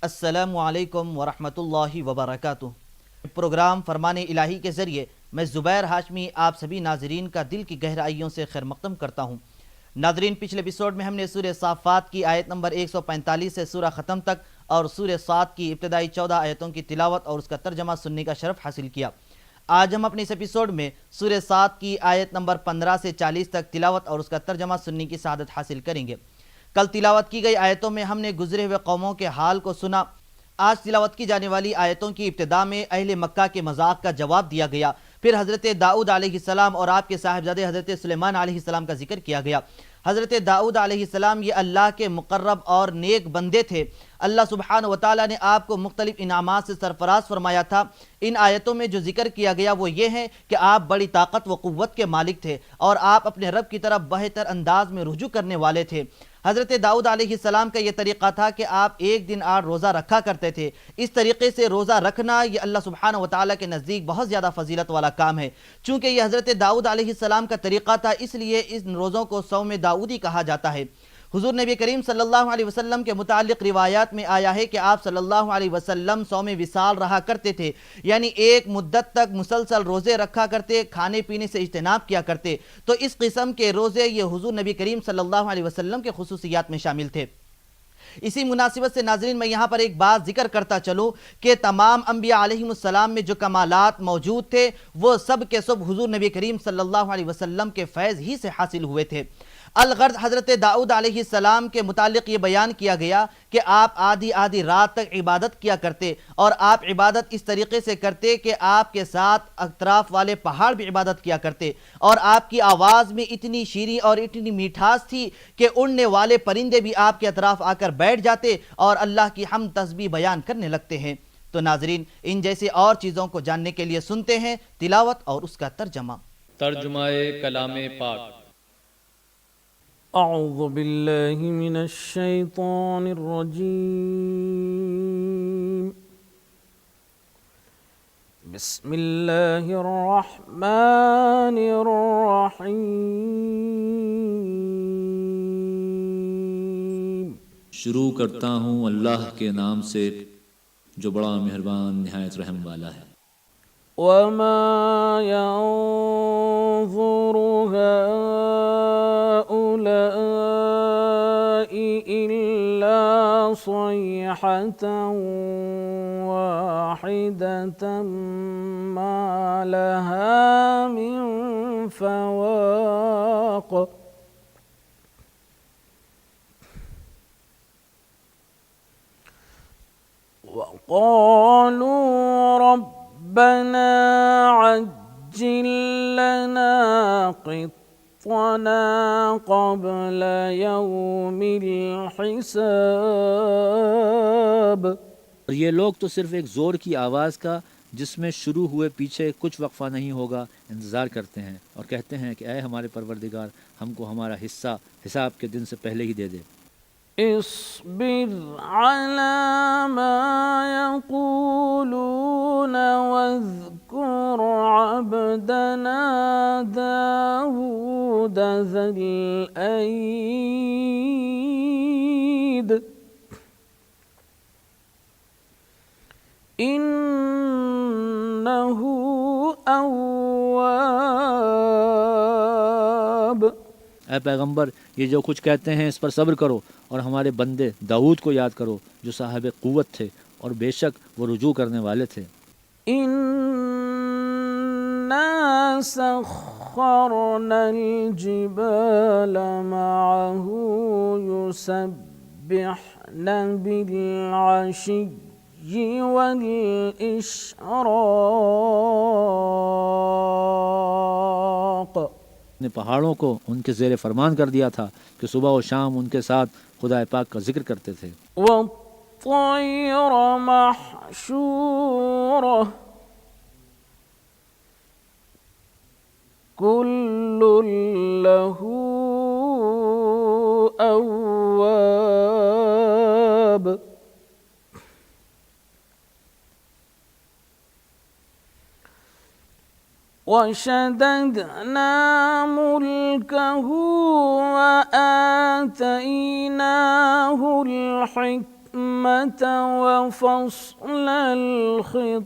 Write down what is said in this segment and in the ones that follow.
अस्सलामु अलैकुम वरहमतुल्लाहि वबरकातुह। प्रोग्राम फरमान इलाही के ज़रिए मैं ज़ुबैर हाशमी आप सभी नाजरीन का दिल की गहराइयों से खैर मक़दम करता हूँ। नाजरीन, पिछले एपिसोड में हमने सूरह साफ़ात की आयत नंबर 145 से सूरह ख़त्म तक और सूरह साद की इब्तदाई 14 आयतों की तिलावत और उसका तर्जमा सुनने का शरफ़ हासिल किया। आज हम अपने इस एपिसोड में सूरह साद की आयत नंबर 15 से 40 तक तिलावत और उसका तर्जमा सुनने की सआदत हासिल करेंगे। कल तिलावत की गई आयतों में हमने गुजरे हुए कौमों के हाल को सुना। आज तिलावत की जाने वाली आयतों की इब्तिदा में अहले मक्का के मजाक का जवाब दिया गया। फिर हज़रत दाऊद अलैहिस्सलाम और आपके साहिबजादे हज़रत सुलेमान अलैहिस्सलाम का जिक्र किया गया। हज़रत दाऊद अलैहिस्सलाम ये अल्लाह के मुकर्रब और नेक बंदे थे। अल्लाह सुब्हानहु व तआला ने आपको मुख्तलिफ इनामात से सरफराज फरमाया था। इन आयतों में जो जिक्र किया गया वो ये है कि आप बड़ी ताकत व क़ुव्वत के मालिक थे और आप अपने रब की तरफ बेहतर अंदाज में रुजू करने वाले थे। हज़रत दाऊद अलैहिस्सलाम का यह तरीक़ा था कि आप एक दिन 8 रोज़ा रखा करते थे। इस तरीक़े से रोज़ा रखना ये अल्लाह सुब्हानहु व तआला के नज़दीक बहुत ज़्यादा फजीलत वाला काम है। चूँकि यह हज़रत दाऊद अलैहिस्सलाम का तरीक़ा था, इसलिए इन रोज़ों को सौम दाऊदी कहा जाता है। हुज़ूर नबी करीम सल्लल्लाहु अलैहि वसल्लम के मुतालिक रिवायात में आया है कि आप सल्लल्लाहु अलैहि वसल्लम सौम विसाल रहा करते थे, यानी एक मुद्दत तक मुसलसल रोज़े रखा करते, खाने पीने से इज्तनाब किया करते। तो इस किस्म के रोज़े ये हुज़ूर नबी करीम सल्लल्लाहु अलैहि वसल्लम के खुसूसियात में शामिल थे। इसी मुनासिबत से नाज़रीन मैं यहाँ पर एक बात जिक्र करता चलूँ कि तमाम अंबिया अलैहिमुस्सलाम में जो कमालात मौजूद थे वो सब के सब हुज़ूर नबी करीम सल्लल्लाहु अलैहि वसल्लम के फैज़ ही से हासिल हुए थे। अलगर्ज हज़रत दाऊद अलैहिस्सलाम के मुतालिक ये बयान किया गया कि आप आधी आधी रात तक इबादत किया करते और आप इबादत इस तरीके से करते कि आपके साथ अतराफ वाले पहाड़ भी इबादत किया करते और आपकी आवाज़ में इतनी शीरी और इतनी मिठास थी कि उड़ने वाले परिंदे भी आपके अतराफ आकर बैठ जाते और अल्लाह की हम तस्बीह बयान करने लगते हैं। तो नाजरीन, इन जैसे और चीज़ों को जानने के लिए सुनते हैं तिलावत और उसका तर्जमा। तर्जुमाए कलामे पाक। अऊज़ु बिल्लाहि मिनश शैतानिर रजीम। बिस्मिल्लाहिर रहमानिर रहीम। शुरू करता हूँ अल्लाह के नाम से जो बड़ा मेहरबान निहायत रहम वाला है। वमा यंज़ुरु हाउलाइ इल्ला सयहतन वाहिदतन मा लहा मिन फवाक़। वक़ालू रब्बना अज्जिल लना क़ित्तना क़ब्ल यौमिल हिसाब। और ये लोग तो सिर्फ एक ज़ोर की आवाज़ का जिसमें शुरू हुए पीछे कुछ वक्फा नहीं होगा इंतज़ार करते हैं और कहते हैं कि ऐ हमारे परवरदिगार, हमको हमारा हिस्सा हिसाब के दिन से पहले ही दे दे। इस्बिर अला मा यक़ूलून वज़्कुर अब्दना दाऊद ज़ल ऐद इन्नहु अव्वाब। ऐ पैगंबर, ये जो कुछ कहते हैं इस पर सब्र करो और हमारे बंदे दाऊद को याद करो जो साहिब क़ुव्वत थे और बेशक वो रुजू करने वाले थे। इन्ना सख्खरनल जिबाल मअहू युसब्बिहना बिल अशिय्यि वल इशराक़। ने पहाड़ों को उनके ज़ेरे फरमान कर दिया था कि सुबह और शाम उनके साथ खुदा पाक का जिक्र करते थे। वत्तैर महशूरा कुल्लुन लहू अव्वाब। वशददना मुल्कहु वआतैनाहुल हिक्मत وفصل الخطاب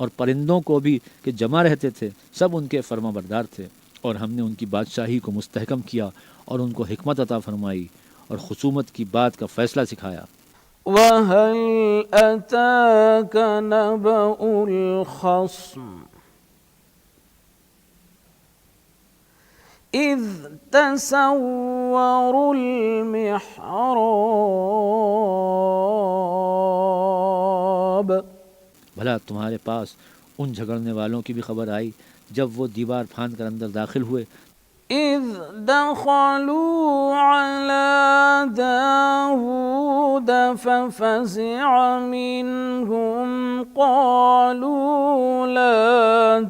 और परिंदों को भी कि जमा रहते थे, सब उनके फरमाबरदार थे, और हमने उनकी बादशाही को मुस्तहकम किया और उनको हिकमत अता फरमाई और खुसूमत की बात का फैसला सिखाया। वहल अताक नबउल खस्म इज़ तसव्वरुल मिहराब। भला तुम्हारे पास उन झगड़ने वालों की भी खबर आई जब वो दीवार फांद कर अंदर दाखिल हुए। इज़ दखलू अला दाऊद फफ़ज़िअ मिनहुम क़ालू ला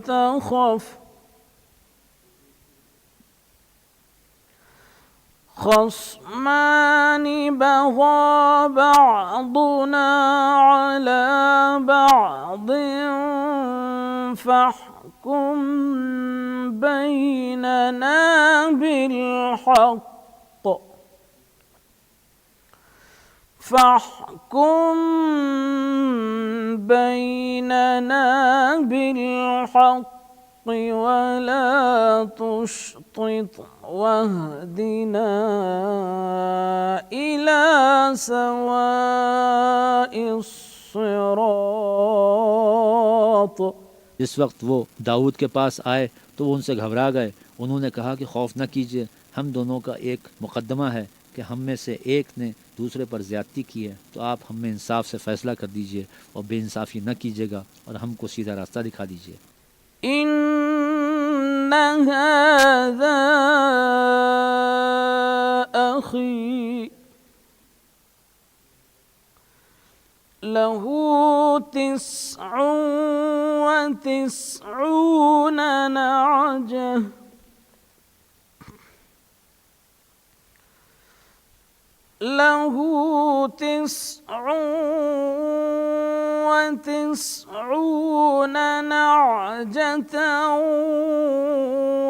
तख़फ़ ख़स्मान बग़ा बअदुना अला बअदिन फ़हकुम बैनना बिलहक़ फ़हकुम बैनना बिलहक़ वला तुश्तित वहदिना इला सवाइस सिरात। जिस वक्त वो दाऊद के पास आए तो वो उनसे घबरा गए। उन्होंने कहा कि खौफ न कीजिए, हम दोनों का एक मुकदमा है कि हम में से एक ने दूसरे पर ज़्यादती की है, तो आप हम में इंसाफ से फ़ैसला कर दीजिए और बेइंसाफ़ी न कीजिएगा और हमको सीधा रास्ता दिखा दीजिए। इन्न हाज़ा अख़ी लहू तिस्उन व तिस्ऊन नअजह लहू तिस्उन व तिस्ऊन नअजतन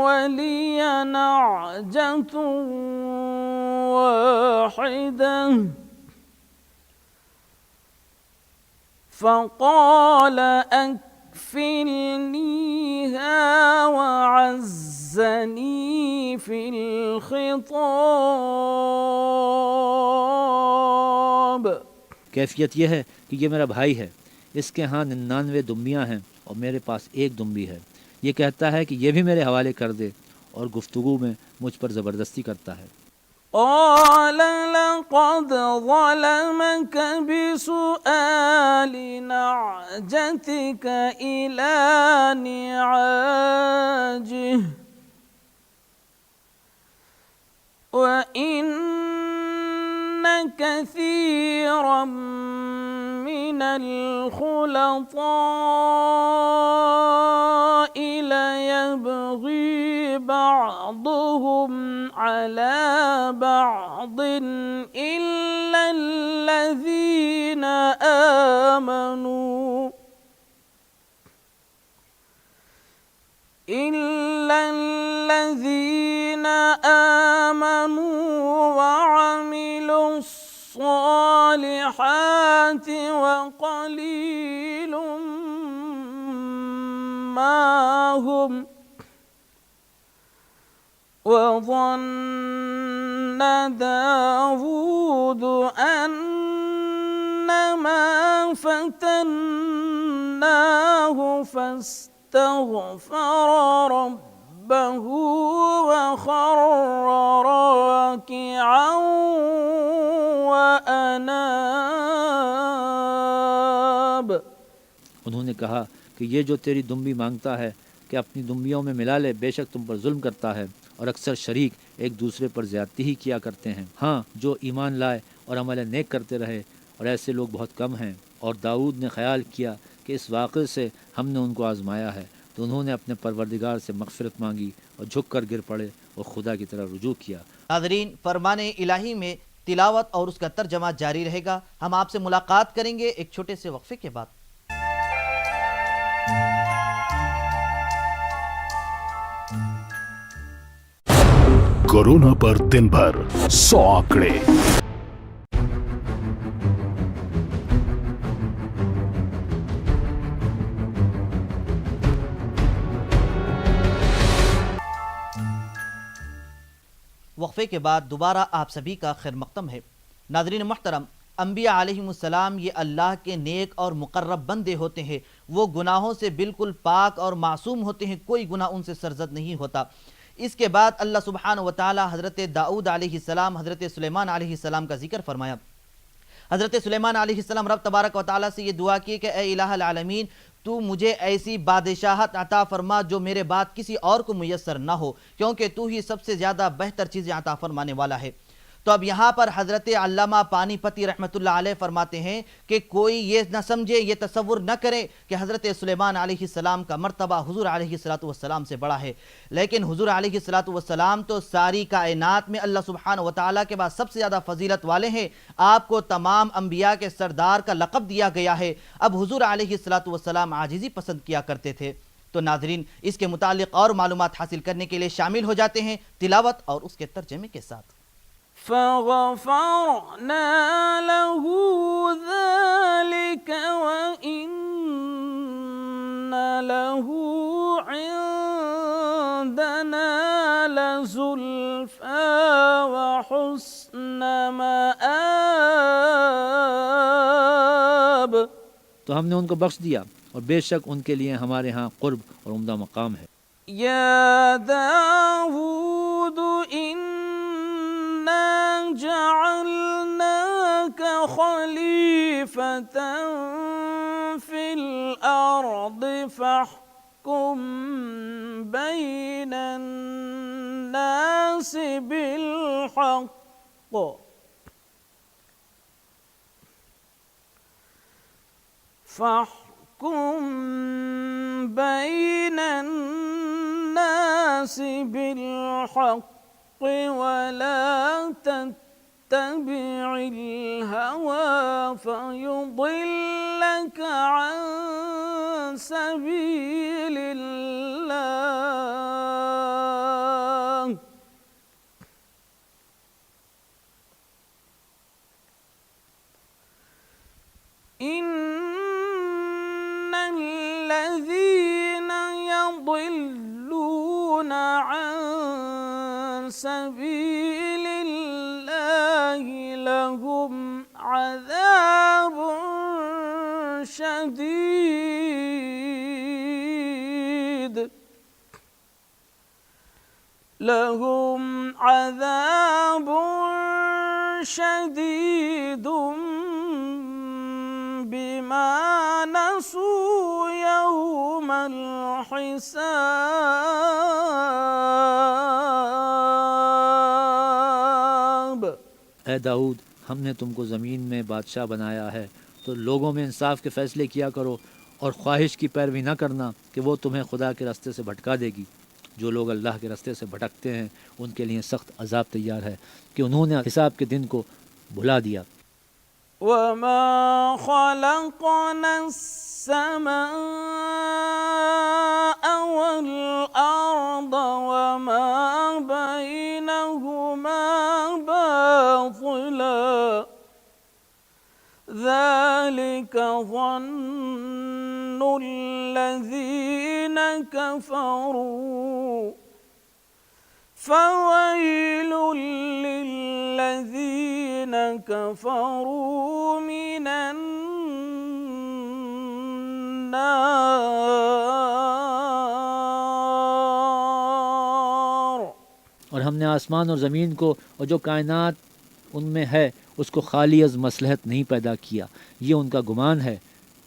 वलिय नअजतुन वाहिदह फ़क़ाल अकफ़िलनीहा वअज़्ज़नी फ़िल ख़िताब। कैफियत यह है कि ये मेरा भाई है, इसके यहाँ 99 दुम्बियाँ हैं और मेरे पास एक दुम्बी है। ये कहता है कि ये भी मेरे हवाले कर दे और गुफ्तगू में मुझ पर ज़बरदस्ती करता है। क़ाल लक़द ज़लमक बिसुआलि नअजतिक इला निआजिह व इन्न कसीरम मिनल खुलताइ लयबग़ी बअदुहुम अला बअदिन इल्ला अल्लज़ीना आमनू वअमिलुस्सालिहात वक़लीलुम मा हुम वज़न्न दाऊद अन्नमा फ़तन्नाहु फ़ास्तग़फ़र रब्बहु वख़र्र राकिअन वअनाब। उन्होंने कहा कि ये जो तेरी दुम्बी मांगता है कि अपनी दुम्बियों में मिला ले, बेशक तुम पर जुल्म करता है और अक्सर शरीक एक दूसरे पर ज़्यादती ही किया करते हैं। हाँ, जो ईमान लाए और अमल नेक करते रहे, और ऐसे लोग बहुत कम हैं। और दाऊद ने ख्याल किया कि इस वाक़े से हमने उनको आज़माया है, तो उन्होंने अपने परवरदिगार से मग़फ़िरत मांगी और झुक कर गिर पड़े और खुदा की तरफ रुजू किया। नाज़रीन, फ़रमान इलाही में तिलावत और उसका तर्जमा जारी रहेगा। हम आपसे मुलाकात करेंगे एक छोटे से वक्फे के बाद। कोरोना पर दिन भर 100 आंकड़े। वक्फे के बाद दोबारा आप सभी का खैर मकदम है। नाज़रीन मुहतरम, अंबिया अलैहिमुस्सलाम ये अल्लाह के नेक और मुकर्रब बंदे होते हैं। वो गुनाहों से बिल्कुल पाक और मासूम होते हैं, कोई गुनाह उनसे सरजद नहीं होता। इसके बाद अल्लाह सुब्हानहु व तआला हज़रत दाऊद अलैहिस्सलाम, हज़रत सुलेमान अलैहिस्सलाम का जिक्र फरमाया। हज़रत सुलेमान अलैहिस्सलाम रब तबारक व तआला से ये दुआ की कि ए इलाहुल आलमीन, तू मुझे ऐसी बादशाहत अता फरमा जो मेरे बाद किसी और को मुयस्सर ना हो, क्योंकि तू ही सबसे ज़्यादा बेहतर चीज़ें अता फरमाने वाला है। तो अब यहाँ पर हज़रत अल्लामा पानीपती रहमतुल्लाह अलैह फरमाते हैं कि कोई ये न समझे, ये तसव्वुर न करे कि हज़रत सुलेमान अलैहिस्सलाम का मर्तबा हुज़ूर अलैहिस्सलातु वस्सलाम से बड़ा है। लेकिन हुज़ूर अलैहिस्सलातु वस्सलाम तो सारी कायनात में अल्लाह सुब्हानहु व तआला के बाद सबसे ज़्यादा फजीलत वाले हैं। आपको तमाम अंबिया के सरदार का लक़ब दिया गया है। अब हुज़ूर अलैहिस्सलातु वस्सलाम आजिज़ी पसंद किया करते थे। तो नाज़रीन, इसके मुतालिक और मालूमात हासिल करने के लिए शामिल हो जाते हैं तिलावत और उसके तर्जमे के साथ। فغفرنا له ذلك وإن له عندنا لزلفى وحسن مآب। तो हमने उनको बख्श दिया और बेशक उनके लिए हमारे यहाँ कुर्ब और उम्दा मकाम है। या दाऊद जअलनाक खलीफतन फिल अर्द फहकुम बैनन नास बिल हक़ फहकुम बैनन नास बिल हक़ वला तत्तबि'ल हवा फयुदिल्लक अन सबीलिल्लाह। इन्नल्लज़ीना यضلون عن सबीलिल्लाहि लहुम अज़ाबुन शदीद लहुम अज़ाबुन शदीदुम बिमा नसू यौमल हिसाब। ए दाऊद, हमने तुमको ज़मीन में बादशाह बनाया है, तो लोगों में इंसाफ के फ़ैसले किया करो और ख्वाहिश की पैरवी न करना कि वो तुम्हें खुदा के रास्ते से भटका देगी। जो लोग अल्लाह के रास्ते से भटकते हैं उनके लिए सख्त अजाब तैयार है कि उन्होंने हिसाब के दिन को भुला दिया। वमा खलक़ना अस्समाअ वल अर्द वमा बैनहुमा बातिला ज़ालिका ज़न्नु الذين كفروا فويل للذين كفروا من النار। और हमने आसमान और ज़मीन को और जो कायनात उनमें है उसको खाली अज़ मसलहत नहीं पैदा किया। ये उनका गुमान है।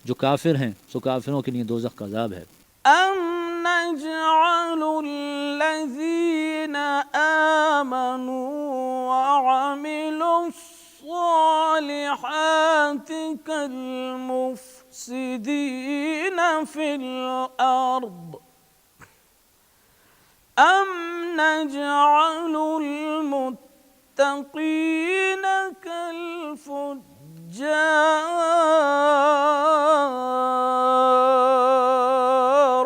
जो काफिर हैं सो काफिरों के लिए दोज़ख का अज़ाब है। अम नजअलुल्लज़ीन आमनू वअमिलुस्सालिहाति कल्मुफ्सिदीन फिल अर्द अम नजअलुल मुत्तक़ीन कल्फुज्जार।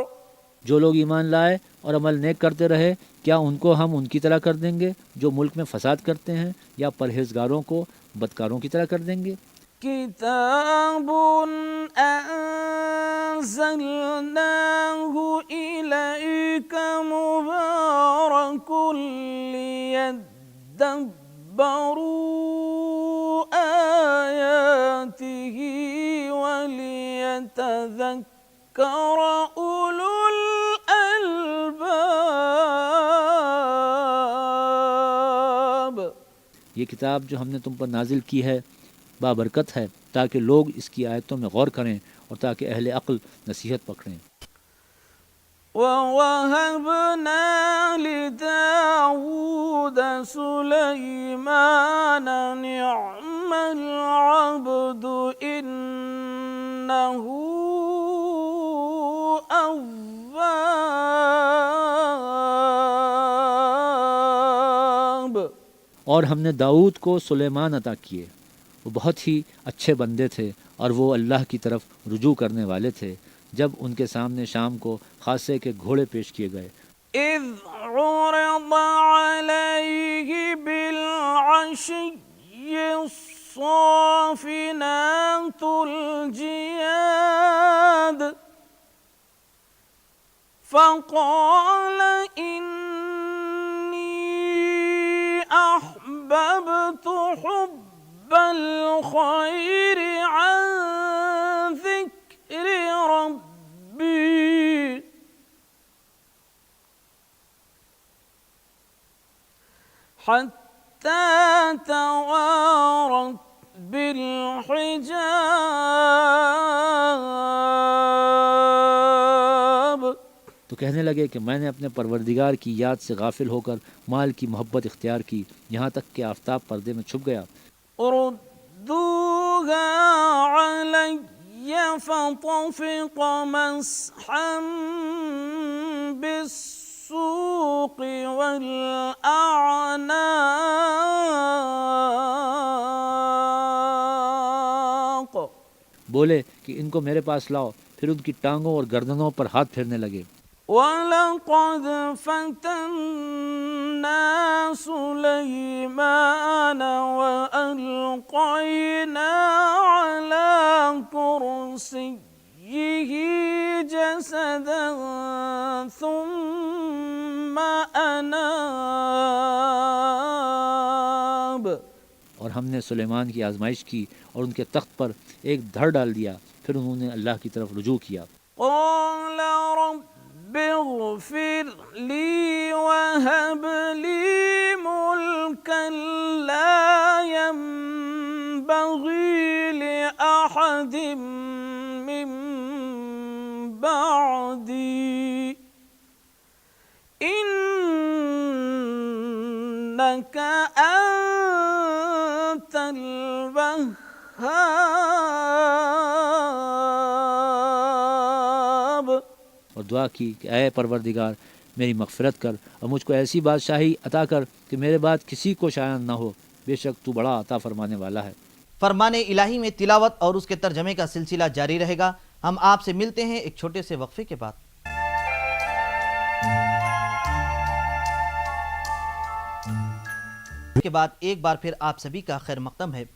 जो लोग ईमान लाए और अमल नेक करते रहे, क्या उनको हम उनकी तरह कर देंगे जो मुल्क में फसाद करते हैं, या परहेजगारों को बदकारों की तरह कर देंगे? किताब अंज़लनाहु इलैका मुबारकुन लियद्दब्बरू आयातिही वलियतज़क्कर उलुल अलबाब। ये किताब जो हमने तुम पर नाजिल की है बाबरकत है, ताकि लोग इसकी आयतों में गौर करें और ताकि अहले अक्ल नसीहत पकड़ें। ववहबना लिदाऊद सुलैमान निअमल अब्दु इन्नहु अव्वाब। और हमने दाऊद को सुलेमान अता किए, वो बहुत ही अच्छे बंदे थे और वो अल्लाह की तरफ रुजू करने वाले थे। जब उनके सामने शाम को खासे के घोड़े पेश किए गए, इज़ उरिद अलैहि बिलअशिय्यि स्साफ़िनातुल जियाद फ़क़ाल इन्नी अहबब्तु हुब्बल खैरि अन ज़िक्रि रब्बी हत्ता तवारत बिलहिजाब। तो कहने लगे कि मैंने अपने परवरदिगार की याद से गाफिल होकर माल की मोहब्बत इख्तियार की, यहाँ तक कि आफताब पर्दे में छुप गया। रुद्दूहा अलैया फतफ़िक़ मस्हन बिस्सूक़ वल अअनाक़। बोले कि इनको मेरे पास लाओ, फिर उनकी टांगों और गर्दनों पर हाथ फेरने लगे। वलक़द फ़तन्ना सुलैमान वअल्क़ैना अला कुर्सिय्यिहि जसदन सुम्म अनाब। और हमने सुलेमान की आजमाइश की और उनके तख्त पर एक धड़ डाल दिया, फिर उन्होंने अल्लाह की तरफ रुजू किया। क़ाल रब्बिग़फ़िर ली वहब ली मुल्कन ला यंबग़ी लिअहदिम मिन बअदी इन्नका अंतल वह्हाब। और दुआ की कि ऐ परवरदिगार मेरी मग़फ़िरत कर और मुझको ऐसी बादशाही अता कर कि मेरे बाद किसी को शायद ना हो, बेशक तू बड़ा अता फरमाने वाला है। फरमाने इलाही में तिलावत और उसके तर्जमे का सिलसिला जारी रहेगा। हम आपसे मिलते हैं एक छोटे से वक्फे के बाद। के बाद एक बार फिर आप सभी का खैर मक़दम है।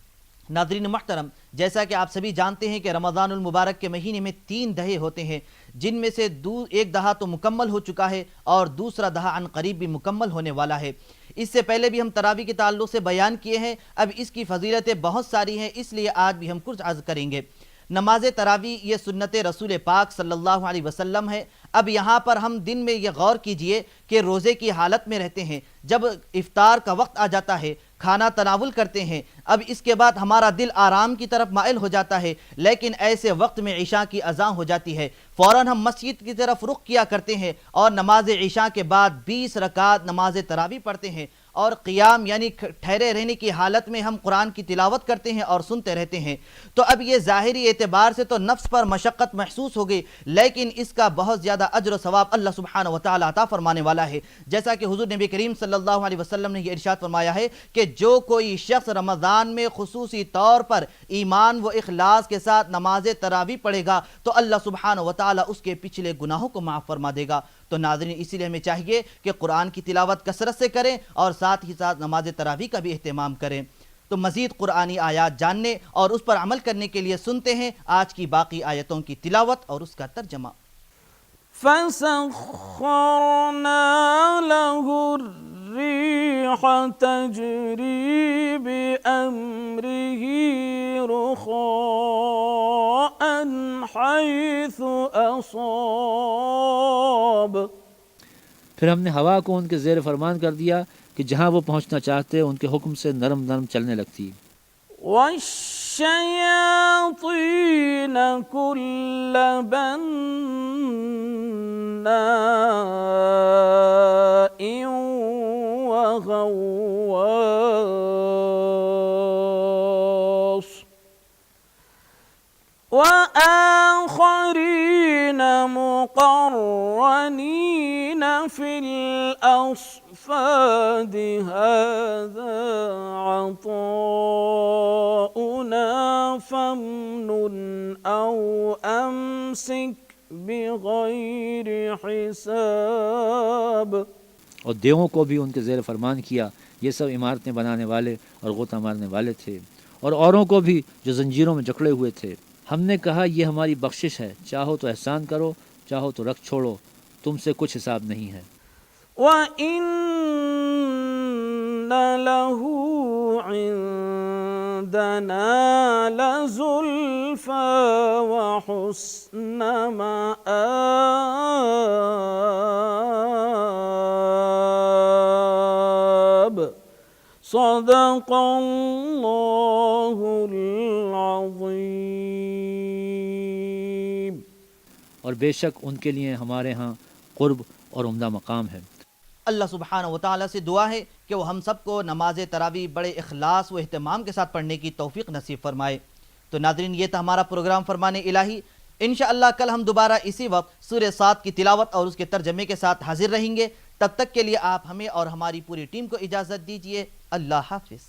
नाज़रीन मुहतरम, जैसा कि आप सभी जानते हैं कि रमज़ानुल मुबारक के महीने में 3 दहे होते हैं, जिनमें से एक दहा तो मुकम्मल हो चुका है और दूसरा दहा अन करीब भी मुकम्मल होने वाला है। इससे पहले भी हम तरावी के ताल्लुक़ से बयान किए हैं। अब इसकी फजीलतें बहुत सारी हैं, इसलिए आज भी हम कुछ अर्ज़ करेंगे। नमाज तरावी ये सुन्नत रसूल पाक सल्लल्लाहु अलैहि वसल्लम है। अब यहाँ पर हम दिन में ये गौर कीजिए कि रोज़े की हालत में रहते हैं, जब इफ्तार का वक्त आ जाता है खाना तनावुल करते हैं, अब इसके बाद हमारा दिल आराम की तरफ माइल हो जाता है, लेकिन ऐसे वक्त में ईशा की अज़ान हो जाती है, फ़ौरन हम मस्जिद की तरफ रुख किया करते हैं और नमाज ईशा के बाद 20 रकात नमाज तरावी पढ़ते हैं और क़ियाम यानी ठहरे रहने की हालत में हम कुरान की तिलावत करते हैं और सुनते रहते हैं, तो अब ये ज़ाहिरी एतबार से तो नफ्स पर मशक्क़त महसूस हो गई, लेकिन इसका बहुत ज़्यादा अज्र सवाब अल्लाह सुब्हानहू व तआला अता फरमाने वाला है। जैसा कि हुज़ूर नबी करीम सल्लल्लाहु अलैहि वसल्लम ने यह इरशाद फरमाया है कि जो कोई शख्स रमज़ान में खुसूसी तौर पर ईमान व इखलास के साथ नमाज तरावी पढ़ेगा तो अल्लाह सुब्हानहू व तआला उसके पिछले गुनाहों को माफ़ फरमा देगा। तो नाज़रीन, इसीलिए हमें चाहिए कि कुरान की तिलावत कसरत से करें और साथ ही साथ नमाज तरावी का भी एहतमाम करें। तो मज़ीद कुरानी आयात जानने और उस पर अमल करने के लिए सुनते हैं आज की बाकी आयतों की तिलावत और उसका तर्जमा। फसख्खरना लहु الريح تجري بأمره رخاء حيث أصاب। फिर हमने हवा को उनके ज़ेर फरमान कर दिया कि जहाँ वो पहुँचना चाहते उनके हुक्म से नरम नरम चलने लगती। वश्शयातीन कुल्ल बन्नाइन व गव्वास व आखरीन मुक़र्रनीन फिल अस्फ़ाद हाज़ा अताउना फमनुन औ अमसिक बिग़ैरि हिसाब। और देवों को भी उनके ज़ेर फरमान किया, ये सब इमारतें बनाने वाले और गोता मारने वाले थे, और औरों को भी जो जंजीरों में जकड़े हुए थे। हमने कहा ये हमारी बख्शिश है, चाहो तो एहसान करो, चाहो तो रख छोड़ो, तुमसे कुछ हिसाब नहीं है। वइन्न लहू इंदना लज़ुल्फ़ा व हुस्न मआब। सदक़ल्लाहुल अज़ीम। और बेशक उनके लिए हमारे यहाँ क़ुर्ब और उम्दा मकाम है। अल्लाह सुब्हानहू व तआला से दुआ है कि वो हम सबको नमाज तरावी बड़े इखलास व एहतमाम के साथ पढ़ने की तौफीक नसीब फरमाए। तो नाज़रीन, ये था हमारा प्रोग्राम फरमाने इलाही। इंशाअल्लाह कल हम दोबारा इसी वक्त सूरह साद की तिलावत और उसके तर्जमे के साथ हाजिर रहेंगे। तब तक के लिए आप हमें और हमारी पूरी टीम को इजाज़त दीजिए। अल्लाह हाफिज़।